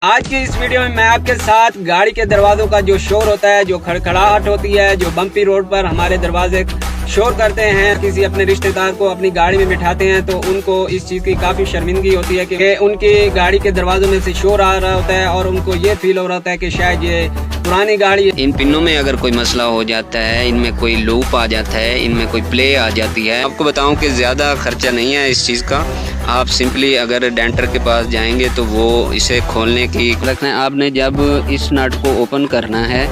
आज की इस वीडियो में मैं आपके साथ गाड़ी के दरवाजों का जो शोर होता है, जो खड़खड़ाहट होती है, जो बम्पी रोड पर हमारे दरवाजे शोर करते हैं, किसी अपने रिश्तेदार को अपनी गाड़ी में बिठाते हैं तो उनको इस चीज़ की काफ़ी शर्मिंदगी होती है कि उनकी गाड़ी के दरवाजों में से शोर आ रहा होता है और उनको ये फील हो रहा होता है कि शायद ये पुरानी गाड़ी। इन पिनों में अगर कोई मसला हो जाता है, इनमें कोई लूप आ जाता है, इनमें कोई प्ले आ जाती है। आपको बताऊं कि ज़्यादा खर्चा नहीं है इस चीज़ का। आप सिंपली अगर डेंटर के पास जाएंगे तो वो इसे खोलने की रखना है। आपने जब इस नट को ओपन करना है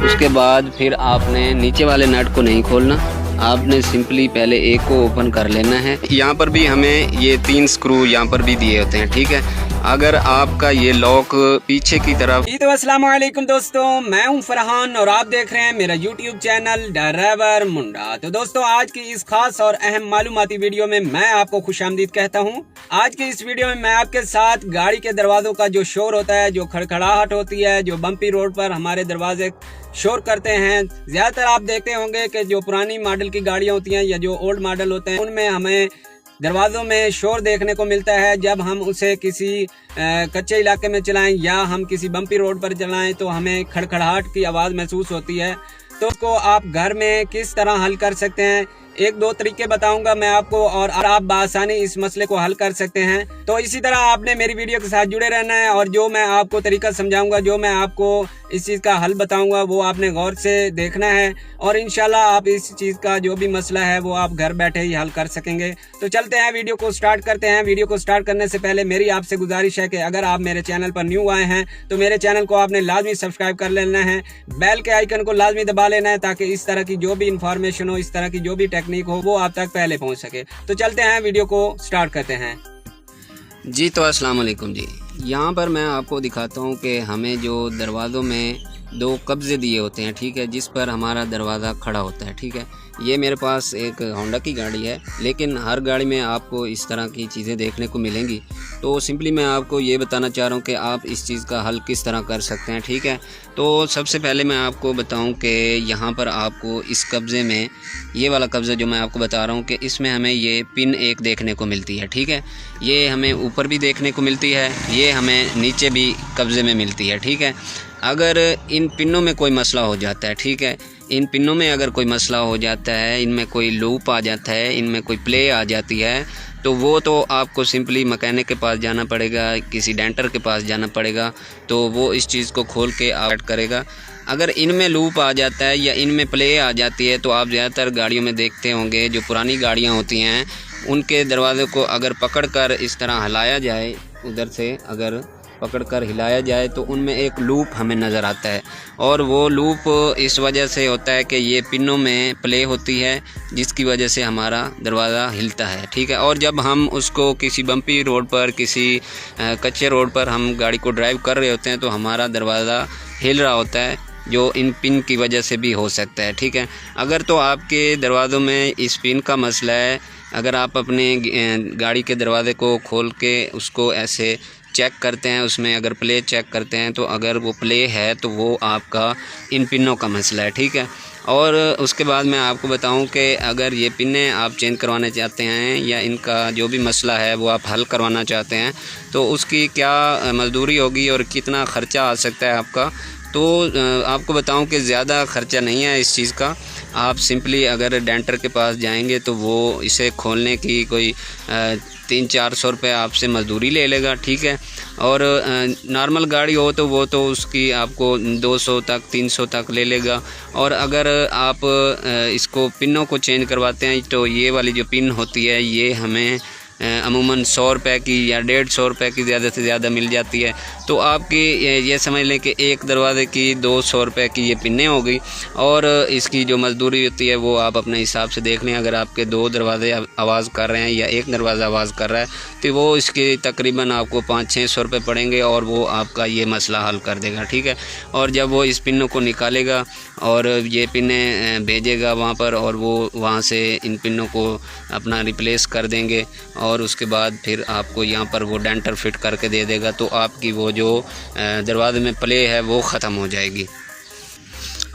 उसके बाद फिर आपने नीचे वाले नट को नहीं खोलना, आपने सिंपली पहले एक को ओपन कर लेना है। यहाँ पर भी हमें ये 3 स्क्रू यहाँ पर भी दिए होते हैं, ठीक है। अगर आपका ये लॉक पीछे की तरफ। तो अस्सलाम वालेकुम दोस्तों, मैं हूं फरहान और आप देख रहे हैं मेरा यूट्यूब चैनल ड्राइवर मुंडा। तो दोस्तों, आज की इस खास और अहम मालूमाती वीडियो में मैं आपको खुशामदीद कहता हूं। आज की इस वीडियो में मैं आपके साथ गाड़ी के दरवाजों का जो शोर होता है, जो खड़खड़ाहट होती है, जो बम्पी रोड पर हमारे दरवाजे शोर करते हैं। ज्यादातर आप देखते होंगे कि जो पुरानी मॉडल की गाड़ियां होती हैं या जो ओल्ड मॉडल होते हैं उनमें हमें दरवाज़ों में शोर देखने को मिलता है। जब हम उसे किसी कच्चे इलाके में चलाएं या हम किसी बम्पी रोड पर चलाएं तो हमें खड़खड़ाहट की आवाज़ महसूस होती है। तो उसको आप घर में किस तरह हल कर सकते हैं, 1-2 तरीके बताऊंगा मैं आपको और आप बासानी इस मसले को हल कर सकते हैं। तो इसी तरह आपने मेरी वीडियो के साथ जुड़े रहना है और जो मैं आपको तरीका समझाऊंगा, जो मैं आपको इस चीज़ का हल बताऊंगा वो आपने गौर से देखना है और इंशाल्लाह आप इस चीज़ का जो भी मसला है वो आप घर बैठे ही हल कर सकेंगे। तो चलते हैं, वीडियो को स्टार्ट करते हैं। वीडियो को स्टार्ट करने से पहले मेरी आपसे गुजारिश है कि अगर आप मेरे चैनल पर न्यू आए हैं तो मेरे चैनल को आपने लाजमी सब्सक्राइब कर लेना है, बेल के आइकन को लाजमी दबा लेना है ताकि इस तरह की जो भी इंफॉर्मेशन हो, इस तरह की जो भी टेक्निक हो वो आप तक पहले पहुंच सके। तो चलते हैं, वीडियो को स्टार्ट करते हैं। जी तो अस्सलाम वालेकुम जी। यहाँ पर मैं आपको दिखाता हूँ कि हमें जो दरवाज़ों में 2 कब्ज़े दिए होते हैं, ठीक है, जिस पर हमारा दरवाज़ा खड़ा होता है, ठीक है। ये मेरे पास एक होंडा की गाड़ी है, लेकिन हर गाड़ी में आपको इस तरह की चीज़ें देखने को मिलेंगी। तो सिंपली मैं आपको ये बताना चाह रहा हूँ कि आप इस चीज़ का हल किस तरह कर सकते हैं, ठीक है। तो सबसे पहले मैं आपको बताऊँ कि यहाँ पर आपको इस कब्ज़े में, ये वाला कब्ज़ा जो मैं आपको बता रहा हूँ कि इसमें हमें ये पिन एक देखने को मिलती है, ठीक है। ये हमें ऊपर भी देखने को मिलती है, ये हमें नीचे भी कब्ज़े में मिलती है, ठीक है। अगर इन पिनों में कोई मसला हो जाता है, ठीक है, इन पिनों में अगर कोई मसला हो जाता है, इनमें कोई लूप आ जाता है, इनमें कोई प्ले आ जाती है, तो वो तो आपको सिंपली मैकेनिक के पास जाना पड़ेगा, किसी डेंटर के पास जाना पड़ेगा, तो वो इस चीज़ को खोल के आउट करेगा। अगर इनमें लूप आ जाता है या इनमें प्ले आ जाती है तो आप ज़्यादातर गाड़ियों में देखते होंगे, जो पुरानी गाड़ियाँ होती हैं उनके दरवाज़े को अगर पकड़कर इस तरह हिलाया जाए, उधर से अगर पकड़कर हिलाया जाए तो उनमें एक लूप हमें नज़र आता है और वो लूप इस वजह से होता है कि ये पिनों में प्ले होती है, जिसकी वजह से हमारा दरवाज़ा हिलता है, ठीक है। और जब हम उसको किसी बम्पी रोड पर, किसी कच्चे रोड पर हम गाड़ी को ड्राइव कर रहे होते हैं तो हमारा दरवाज़ा हिल रहा होता है, जो इन पिन की वजह से भी हो सकता है, ठीक है। अगर तो आपके दरवाज़ों में इस पिन का मसला है, अगर आप अपने गाड़ी के दरवाज़े को खोल के उसको ऐसे चेक करते हैं, उसमें अगर प्ले चेक करते हैं तो अगर वो प्ले है तो वो आपका इन पिनों का मसला है, ठीक है। और उसके बाद मैं आपको बताऊं कि अगर ये पिनें आप चेंज करवाना चाहते हैं या इनका जो भी मसला है वो आप हल करवाना चाहते हैं तो उसकी क्या मजदूरी होगी और कितना ख़र्चा आ सकता है आपका। तो आपको बताऊं कि ज़्यादा ख़र्चा नहीं है इस चीज़ का। आप सिंपली अगर डेंटर के पास जाएंगे तो वो इसे खोलने की कोई 300-400 रुपये आपसे मजदूरी ले लेगा, ठीक है। और नॉर्मल गाड़ी हो तो वो तो उसकी आपको 200 तक 300 तक ले लेगा। और अगर आप इसको पिनों को चेंज करवाते हैं तो ये वाली जो पिन होती है ये हमें अमूमन 100 रुपये की या 150 रुपये की ज़्यादा से ज़्यादा मिल जाती है। तो आपकी ये समझ लें कि एक दरवाज़े की 200 रुपये की ये पिनें हो गई और इसकी जो मजदूरी होती है वो आप अपने हिसाब से देख लें। अगर आपके 2 दरवाज़े आवाज़ कर रहे हैं या एक दरवाज़ा आवाज़ कर रहा है तो वो इसके तकरीबन आपको 500-600 रुपये पड़ेंगे और वो आपका ये मसला हल कर देगा, ठीक है। और जब वो इस पिनों को निकालेगा और ये पिनें भेजेगा वहाँ पर और वो वहाँ से इन पिनों को अपना रिप्लेस कर देंगे और उसके बाद फिर आपको यहाँ पर वो डेंटर फिट करके दे देगा, तो आपकी वो जो दरवाजे में प्ले है वो ख़त्म हो जाएगी।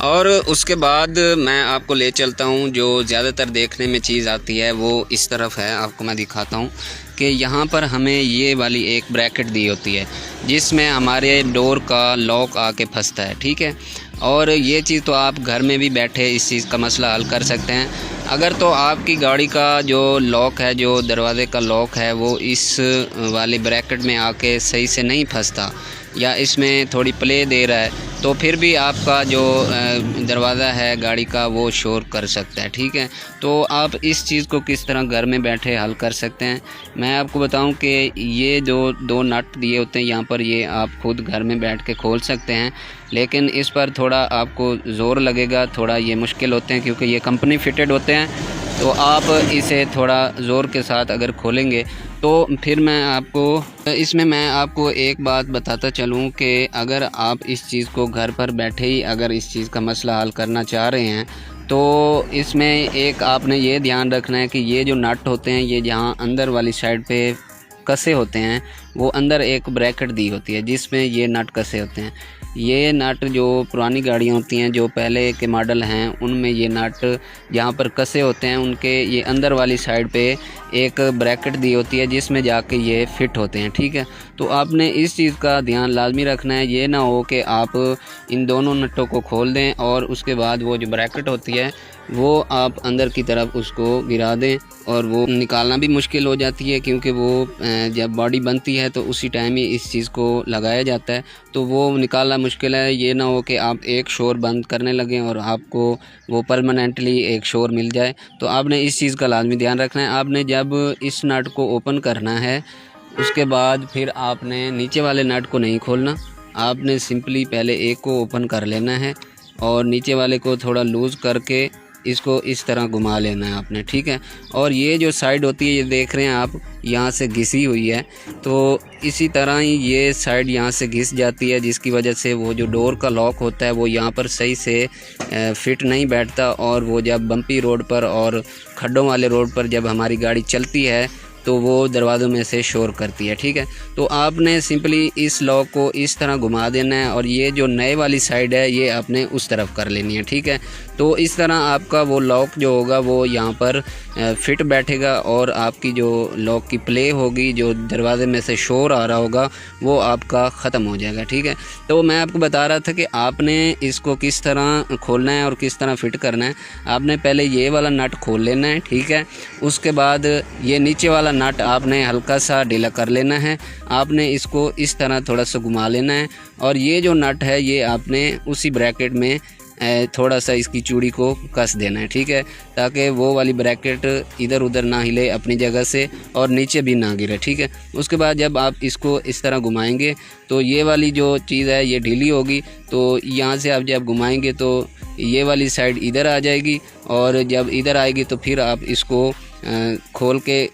और उसके बाद मैं आपको ले चलता हूँ, जो ज़्यादातर देखने में चीज़ आती है वो इस तरफ है, आपको मैं दिखाता हूँ। कि यहाँ पर हमें ये वाली एक ब्रैकेट दी होती है जिसमें हमारे डोर का लॉक आके फंसता है, ठीक है। और ये चीज़ तो आप घर में भी बैठे इस चीज़ का मसला हल कर सकते हैं। अगर तो आपकी गाड़ी का जो लॉक है, जो दरवाज़े का लॉक है, वो इस वाली ब्रैकेट में आके सही से नहीं फंसता या इसमें थोड़ी प्ले दे रहा है, तो फिर भी आपका जो दरवाज़ा है गाड़ी का वो शोर कर सकता है, ठीक है। तो आप इस चीज़ को किस तरह घर में बैठे हल कर सकते हैं, मैं आपको बताऊं कि ये जो दो नट दिए होते हैं यहाँ पर, ये आप खुद घर में बैठ के खोल सकते हैं, लेकिन इस पर थोड़ा आपको ज़ोर लगेगा, थोड़ा ये मुश्किल होते हैं क्योंकि ये कंपनी फिटेड होते हैं। तो आप इसे थोड़ा ज़ोर के साथ अगर खोलेंगे तो फिर मैं आपको एक बात बताता चलूँ कि अगर आप इस चीज़ को घर पर बैठे ही अगर इस चीज़ का मसला हल करना चाह रहे हैं तो इसमें एक आपने ये ध्यान रखना है कि ये जो नट होते हैं, ये जहाँ अंदर वाली साइड पे कसे होते हैं, वो अंदर एक ब्रैकेट दी होती है जिसमें ये नट कसे होते हैं। ये नट जो पुरानी गाड़ियाँ होती हैं, जो पहले के मॉडल हैं, उनमें ये नट जहाँ पर कसे होते हैं उनके ये अंदर वाली साइड पे एक ब्रैकेट दी होती है जिसमें जाके ये फिट होते हैं, ठीक है। तो आपने इस चीज़ का ध्यान लाजमी रखना है, ये ना हो कि आप इन दोनों नटों को खोल दें और उसके बाद वो जो ब्रैकेट होती है वो आप अंदर की तरफ उसको गिरा दें, और वो निकालना भी मुश्किल हो जाती है क्योंकि वो जब बॉडी बनती है तो उसी टाइम ही इस चीज़ को लगाया जाता है, तो वो निकालना मुश्किल है। ये ना हो कि आप एक शोर बंद करने लगें और आपको वो परमानेंटली एक शोर मिल जाए। तो आपने इस चीज़ का लाजमी ध्यान रखना है। आपने जब इस नट को ओपन करना है उसके बाद फिर आपने नीचे वाले नट को नहीं खोलना, आपने सिंपली पहले एक को ओपन कर लेना है और नीचे वाले को थोड़ा लूज़ करके इसको इस तरह घुमा लेना है आपने, ठीक है। और ये जो साइड होती है, ये देख रहे हैं आप, यहाँ से घिसी हुई है, तो इसी तरह ही ये साइड यहाँ से घिस जाती है जिसकी वजह से वो जो डोर का लॉक होता है वो यहाँ पर सही से फिट नहीं बैठता, और वो जब बम्पी रोड पर और खड्डों वाले रोड पर जब हमारी गाड़ी चलती है तो वो दरवाज़ों में से शोर करती है, ठीक है। तो आपने सिंपली इस लॉक को इस तरह घुमा देना है और ये जो नए वाली साइड है ये आपने उस तरफ कर लेनी है, ठीक है। तो इस तरह आपका वो लॉक जो होगा वो यहाँ पर फिट बैठेगा और आपकी जो लॉक की प्ले होगी, जो दरवाजे में से शोर आ रहा होगा, वो आपका ख़त्म हो जाएगा, ठीक है। तो मैं आपको बता रहा था कि आपने इसको किस तरह खोलना है और किस तरह फिट करना है। आपने पहले ये वाला नट खोल लेना है, ठीक है। उसके बाद ये नीचे वाला नट आपने हल्का सा ढीला कर लेना है, आपने इसको इस तरह थोड़ा सा घुमा लेना है और ये जो नट है ये आपने उसी ब्रैकेट में थोड़ा सा इसकी चूड़ी को कस देना है, ठीक है, ताकि वो वाली ब्रैकेट इधर उधर ना हिले अपनी जगह से और नीचे भी ना गिरे, ठीक है। उसके बाद जब आप इसको इस तरह घुमाएंगे तो ये वाली जो चीज़ है ये ढीली होगी, तो यहाँ से आप जब घुमाएंगे तो ये वाली साइड इधर आ जाएगी और जब इधर आएगी तो फिर आप इसको खोल के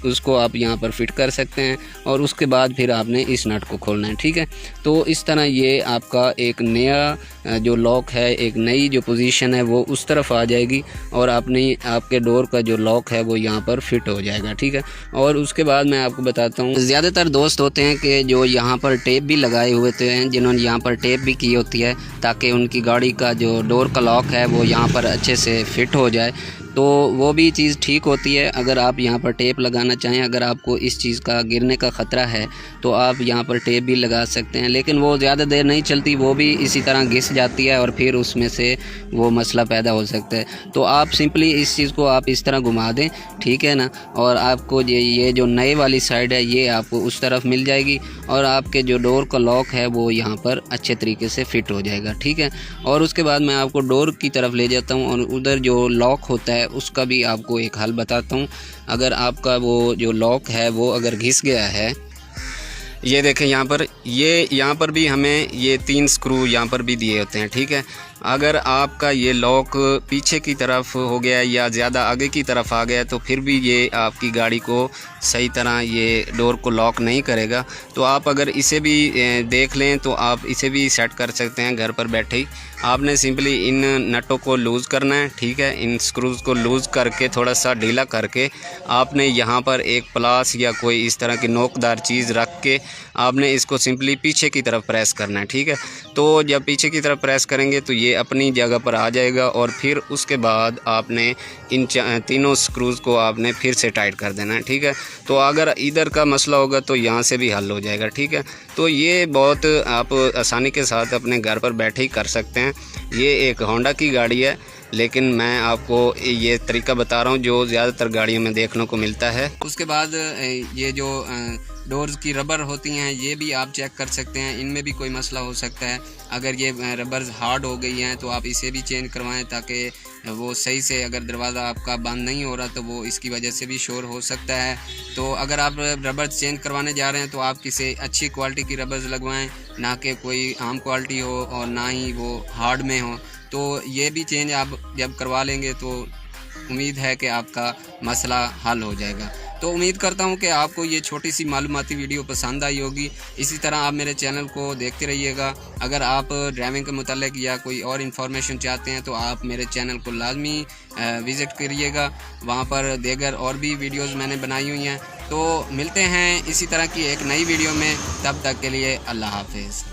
उसको आप यहाँ पर फिट कर सकते हैं और उसके बाद फिर आपने इस नट को खोलना है, ठीक है। तो इस तरह ये आपका एक नया जो लॉक है, एक नई जो पोजीशन है वो उस तरफ आ जाएगी और आपके डोर का जो लॉक है वो यहाँ पर फिट हो जाएगा, ठीक है। और उसके बाद मैं आपको बताता हूँ, ज़्यादातर दोस्त होते हैं कि जो यहाँ पर टेप भी लगाए हुए होते हैं, जिन्होंने यहाँ पर टेप भी की होती है ताकि उनकी गाड़ी का जो डोर का लॉक है वो यहाँ पर अच्छे से फिट हो जाए, तो वो भी चीज़ ठीक होती है। अगर आप यहाँ पर टेप लगाना चाहें, अगर आपको इस चीज़ का गिरने का ख़तरा है तो आप यहाँ पर टेप भी लगा सकते हैं, लेकिन वो ज़्यादा देर नहीं चलती, वो भी इसी तरह घिस जाती है और फिर उसमें से वो मसला पैदा हो सकता है। तो आप सिंपली इस चीज़ को आप इस तरह घुमा दें, ठीक है ना, और आपको ये जो नए वाली साइड है ये आपको उस तरफ मिल जाएगी और आपके जो डोर का लॉक है वो यहाँ पर अच्छे तरीके से फिट हो जाएगा, ठीक है। और उसके बाद मैं आपको डोर की तरफ ले जाता हूँ और उधर जो लॉक होता है उसका भी आपको एक हल बताता हूँ। अगर आपका वो जो लॉक है वो अगर घिस गया है, ये देखें यहाँ पर भी हमें ये 3 स्क्रू यहाँ पर भी दिए होते हैं, ठीक है। अगर आपका ये लॉक पीछे की तरफ हो गया या ज़्यादा आगे की तरफ आ गया तो फिर भी ये आपकी गाड़ी को सही तरह ये डोर को लॉक नहीं करेगा। तो आप अगर इसे भी देख लें तो आप इसे भी सेट कर सकते हैं घर पर बैठे ही। आपने सिंपली इन नटों को लूज़ करना है, ठीक है। इन स्क्रूज़ को लूज़ करके थोड़ा सा ढीला करके आपने यहाँ पर एक प्लास या कोई इस तरह की नोकदार चीज़ रख के आपने इसको सिंपली पीछे की तरफ प्रेस करना है, ठीक है। तो जब पीछे की तरफ प्रेस करेंगे तो ये अपनी जगह पर आ जाएगा और फिर उसके बाद आपने इन तीनों स्क्रूज़ को आपने फिर से टाइट कर देना है, ठीक है। तो अगर इधर का मसला होगा तो यहाँ से भी हल हो जाएगा, ठीक है। तो ये बहुत आप आसानी के साथ अपने घर पर बैठे ही कर सकते हैं। ये एक होंडा की गाड़ी है, लेकिन मैं आपको ये तरीका बता रहा हूँ जो ज़्यादातर गाड़ियों में देखने को मिलता है। उसके बाद ये जो डोर्स की रबर होती हैं ये भी आप चेक कर सकते हैं, इनमें भी कोई मसला हो सकता है। अगर ये रबर्स हार्ड हो गई हैं तो आप इसे भी चेंज करवाएं, ताकि वो सही से, अगर दरवाज़ा आपका बंद नहीं हो रहा तो वो इसकी वजह से भी शोर हो सकता है। तो अगर आप रबर्स चेंज करवाने जा रहे हैं तो आप किसी अच्छी क्वालिटी की रबर्स लगवाएं, ना कि कोई आम क्वालिटी हो और ना ही वो हार्ड में हो। तो ये भी चेंज आप जब करवा लेंगे तो उम्मीद है कि आपका मसला हल हो जाएगा। तो उम्मीद करता हूं कि आपको ये छोटी सी मालूमाती वीडियो पसंद आई होगी। इसी तरह आप मेरे चैनल को देखते रहिएगा। अगर आप ड्राइविंग के मुतालिक या कोई और इन्फॉर्मेशन चाहते हैं तो आप मेरे चैनल को लाजमी विज़िट करिएगा, वहाँ पर देगर और भी वीडियोस मैंने बनाई हुई हैं। तो मिलते हैं इसी तरह की एक नई वीडियो में, तब तक के लिए अल्लाह हाफिज़।